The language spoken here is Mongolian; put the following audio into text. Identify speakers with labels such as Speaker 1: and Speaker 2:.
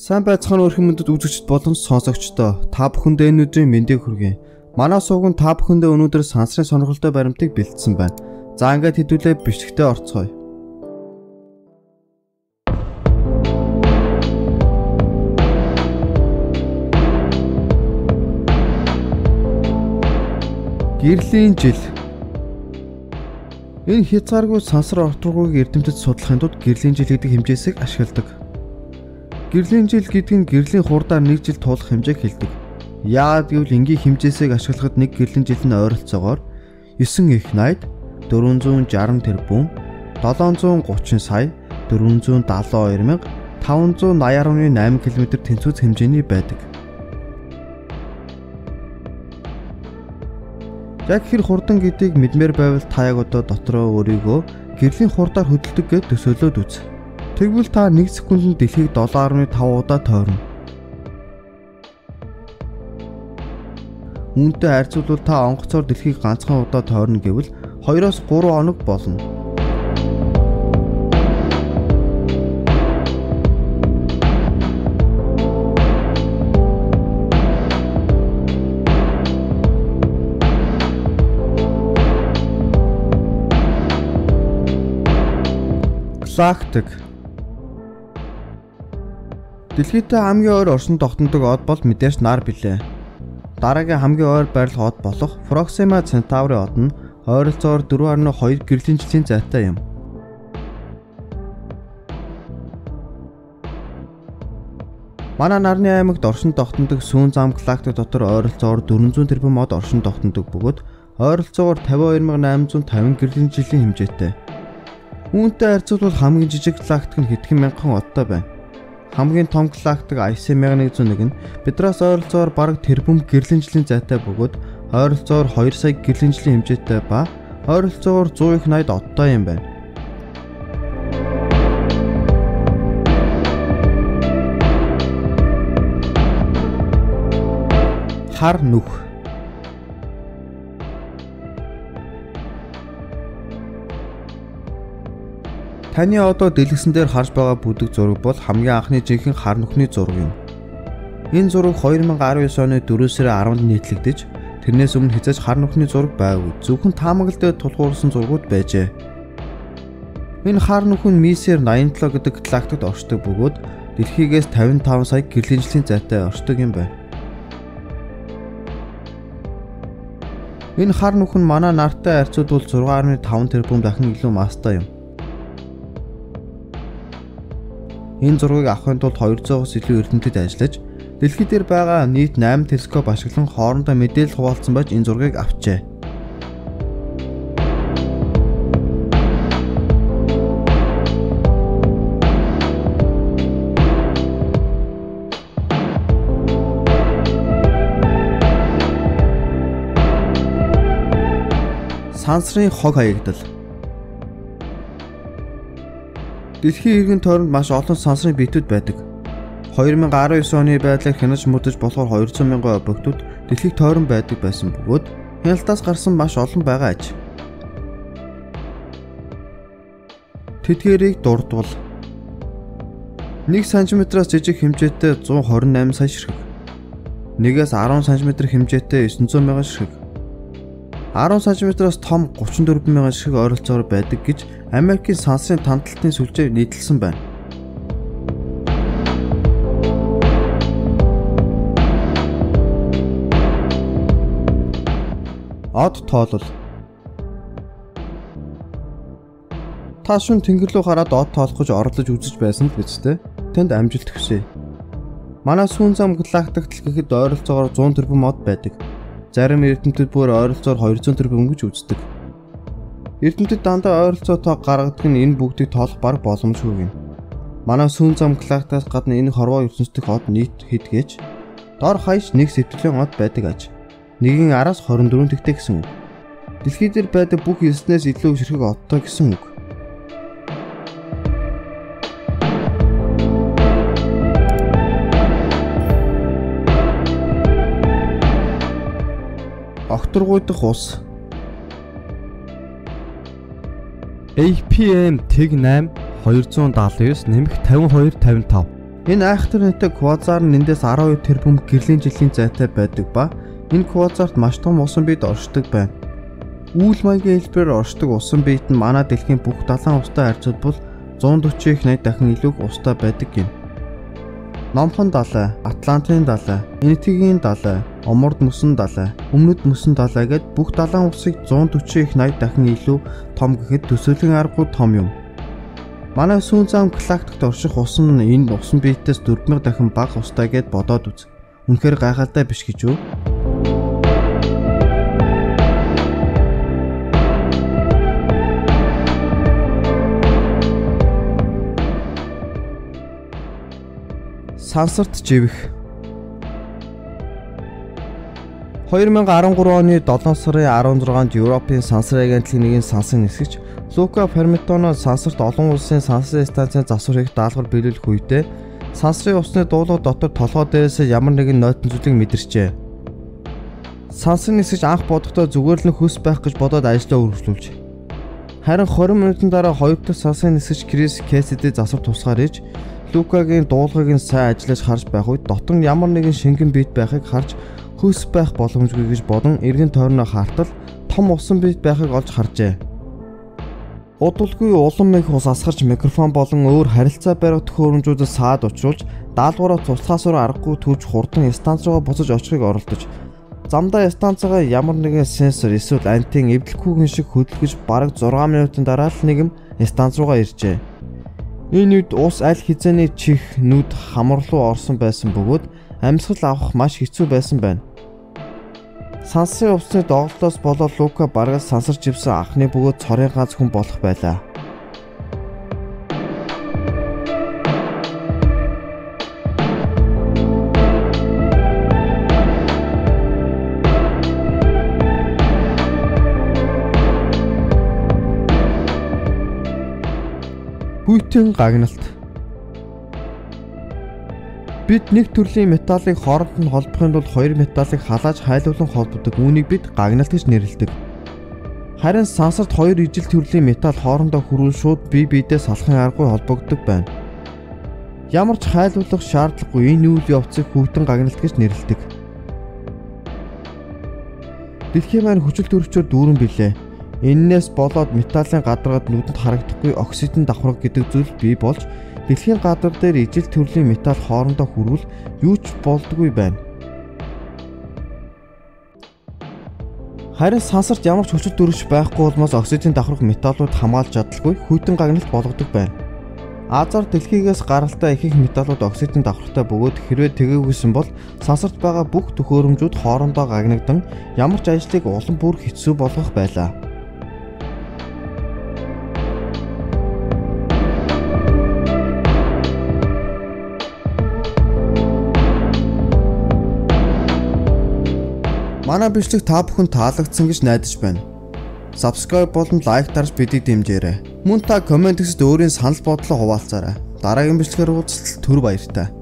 Speaker 1: Сайн байцгаана өрх мөндөд үзэгчд болон сонсогчдоо та бүхэндээ энэ өдрийн мэндийг хүргэе. Манай сууган та бүхэндээ өнөөдөр сансрын сонирхолтой баримтыг бэлдсэн байна. За ингээд хэдүүлээ бичлэгтээ орцгоё. Гэрлийн жил. Энэ хязгааргүй сансар орторгууг эрдэмтэд судлахын тулд гэрлийн жил гэдэг хэмжээсийг ашигладаг. Гэрлийн жил гэдэг нь гэрлийн хурдаар 1 жил туулах хэмжээг хэлдэг. Яагаад гэвэл энгийн хэмжээсийг ашиглахад нэг гэрлийн жил нь ойролцоогоор 9 их найд 460 тэрбум, 730 сая, 472,580.8 км тэнцвүүц хэмжээний байдаг. Яг хэр хурдан гэдгийг мэдмээр байвал та яг одоо дотроо өөрийгөө гэрлийн хурдаар хөдөлдөг гэж төсөөлөд үз. Тэгвэл та 1 секундэд дэлхийг 7.5 удаа тойрно. Үүнтэй харьцуулбал та онгоцоор дэлхийг ганцхан удаа тойрно гэвэл 2-3 хоног болно. Галактик. Дэлхийдээ хамгийн ойр оршин тогтнодог од бол мэдээж нар билээ. Дараагийн хамгийн ойр байрлах од болох Proxima Centauri од нь ойролцоогоор 4.2 гэрлийн жилийн зайтай юм. Манай нарны аймагт оршин тогтнодог сүүн зам галактик дотор ойролцоогоор 400 тэрбум од оршин тогтнодог бөгөөд ойролцоогоор 52,850 гэрлийн жилийн хэмжээтэй. Үүнтэй харьцуулбал хамгийн жижиг галактик нь хэдхэн мянган одтой байна. Хамгийн том галактик IC1101 нь бидраас ойролцоогоор бараг тэрбум гэрлийн жилийн зайтай бөгөөд ойролцоогоор 2 сая гэрлийн жилийн хэмжээтэй ба ойролцоогоор 100 их найд одтой юм байна. Хар нүх. Таны одоо дэлгэсэн дээр харж байгаа бүдэг зураг бол хамгийн анхны жинхэнэ хар нүхний зураг юм. Энэ зураг 2019 оны 4 сарын 10-нд нийтлэгдэж, тэрнээс өмнө хязгаарч хар нүхний зураг байгаагүй. Зөвхөн таамаглал дээр тулгуурсан зургууд байжээ. Энэ хар нүх нь Мессер 87 гэдэг галактикт оршдог бөгөөд дэлхийгээс 55 сая гэрлийн жилийн зайтай оршдог юм байна. Энэ хар нүх нь манай нартай харьцуулбал 6.5 тэрбум дахин илүү масстай юм. Энэ зургийг авахын тулд 200-аас илүү эрдэмтэд ажиллаж, дэлхий дээр байгаа нийт 8 телескоп ашиглан хоорондоо мэдээлэл хуваалцсан байж энэ зургийг авчээ. Сансрын хог хаягдал. Дэлхийн иргэн тойронд маш олон сансрын биетүүд байдаг. 2019 оны байдлаар хянаж мөрдөж болохоор 200,000 объектууд дэлхийг тойрон байдаг байсан бөгөөд хяналтаас гарсан маш олон байгаа аж. Тэдгээрийг дурдвал 1 см-аас жижиг хэмжээтэй 128 сая ширхэг, 1-ээс 10 см хэмжээтэй 900,000 ширхэг, 10 см-аас том 34,000 ширхэг ойролцоогоор байдаг гэж Америкийн сансрын танталтын сүлжээ нийтэлсэн байна. Од тоолол. Та шүн тэнгэр рүү хараад од тоолох гэж оролдож үзэж байсан л биз дээ. Тэнд амжилт хүсье. Манай сүүн зам галактикт гэхэд ойролцоогоор 100 тэрбум од байдаг. Зарим эрдэмтэд бүр ойролцоогоор 200 тэрбум гэж үздэг. Эрдэмтэд дандаа ойролцоотой гаргадаг нь энэ бүгдийг тоолох бараг боломжгүй юм. Манай сүүн зам галактикаас гадна энэ хорвоо ертөнцийн од нийт хэд гэж дор хаяж 1 сэтгэлийн од байдаг аж. 1-ийн араас 24 тэгтэй гэсэн үг. Дэлхий дээр байдаг бүх 9-ээс илүү ширхэг одтой гэсэн үг. Огторгуйдах ус. APM Тэг 8 279 нэмэх 5255. Энэ айхтар нэтэ квазар нь эндээс 12 тэрбум гэрлийн жилийн зайтай байдаг ба энэ квазарт маш том усан биед оршдог байна. Үйл маягийн хэлбэрээр оршдог усан биед нь манай дэлхийн бүх далайн устай харьцуулбал 140 их 80 дахин илүү устай байдаг юм. Номхон далай, Атлантын далай, Энэтхэгийн далай, Оморд мөсөн далай, Өмнөд мөсөн далай гэд бүх далайн усыг 140 их 80 дахин илүү том гэхэд төсөөллийн аргагүй том юм. Манай сүүн зам галактикт орших ус нь энэ усан биетээс 4000 дахин бага устай гэд бодоод үз. Үнэхээр гайхалтай биш гэж үү? Сансарт живэх. 2013 оны 7 сарын 16-нд Европын сансар агентлагийн нэгэн сансын нисгч Лука Фермитоно сансарт олон улсын сансрын станцын засвар хийх даалгавар биелүүлэх үедээ сансрын усны дуулууд дотор толгой дээрээс ямар нэгэн нойтон зүйлийг мэдэрчээ. Сансын нисгч анх бодохдоо зүгээр л хөс байх гэж бодоод ажлаа үргэлжлүүлж. Харин 20 минутын дараа хоёр дахь сансын нисгч Крис Кэссиди засвар тусгаар иж Лукагийн дуулгыг нь сайн ажиллаж харж байх үед дотор ямар нэгэн шингэн биет байхыг харж хөс байх боломжгүй гэж бодон эргэн тойрноо хаартал том усан биет байхыг олж харжээ. Удалгүй улам их ус асгарч микрофон болон өөр харилцаа барих төхөөрөмжүүдэд саад учруулж даалгавраа туслахаас өөр аргагүй түүж хурдан станц руугаа буцаж очихыг оролдож замдаа станцгаа ямар нэгэн сенсор эсвэл антен эвдлэхүүгэн шиг хөдөлгөж бараг 6 минутын дараа л нэгэн станц руугаа иржээ. Энэ үед ус аль хизээний чих нүд хамар руу орсон байсан бөгөөд амьсгал авах маш хэцүү байсан байна. Сансын усны доголдоос болоод Лука бараг сансарч ивсэн анхны бөгөөд цорын ганц хүн болох байлаа. Хүйтэн гагналт. Бид нэг төрлийн металлыг хооронд нь холбохын тулд хоёр металлыг халааж хайлуулан холбодог. Үүнийг бид гагналт гэж нэрлэдэг. Харин сансарт хоёр ижил төрлийн металл хоорондоо хүрүүл шууд бие биедээ салахын аргагүй холбогддог байна. Ямар ч хайлуулах шаардлагагүй энэ үйл явцыг хүйтэн гагналт гэж нэрлэдэг. Дэлхийн маань хүчил төрөвчөөр дүүрэн билээ. Эннээс болоод металлын гадаргад нүдэнд харагдахгүй оксидын давхарга гэдэг зүйл бий болж дэлхийн гадар дээр ижил төрлийн металл хоорондоо хүрвэл юу ч болдгүй байна. Харин сансарт ямар ч хүчил төрөвч байхгүй улмаас оксидын давхарга металлууд хамгаалж чадалгүй хүйтэн гагналт болгодог байна. Азар дэлхийгээс гаралтай их металлууд оксидын давхаргатай бөгөөд хэрвээ тэгээвгүйсэн бол сансарт байгаа бүх төхөөрөмжүүд хоорондоо гагнагдан ямар ч ажлыг улам бүр хэцүү болгох байлаа. Манай бичлэг та бүхэнд таалагдсан гэж найдаж байна. Subscribe болон лайк дарж бидийг дэмжээрэй. Мөн та комент хэсэгт өөрийн санал бодлоо хуваалцаарай. Дараагийн бичлэгээр уулзалт түр баяртай.